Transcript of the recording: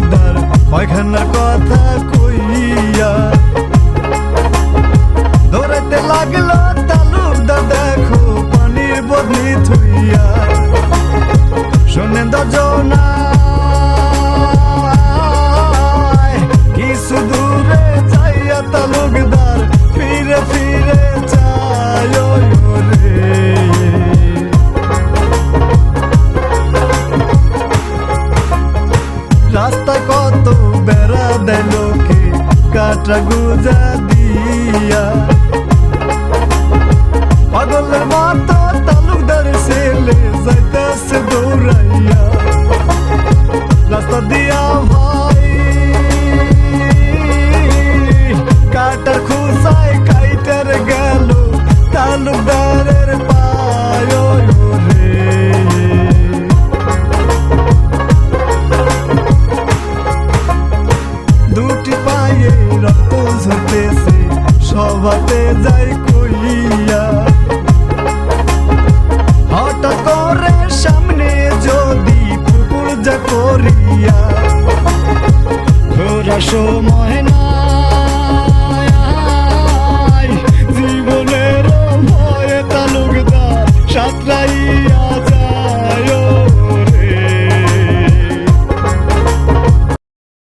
তালুকদার পায়খানার কথা কইয়া দৌড়াইতে লাগলো তালুকদার দেখো পানির বদলি থুইয়া শোনেন দজনা কিছু দূরে যাইয়া তালুকদার ফিরে ফিরে যায় রে রাস্তায় কত বেড়া দেয় লোকে কাটা গুজা দিয়া পাগলের মতো তালুকদার ছেলে যাইতেছে দৌড়াইয়া রাস্তা দিয়া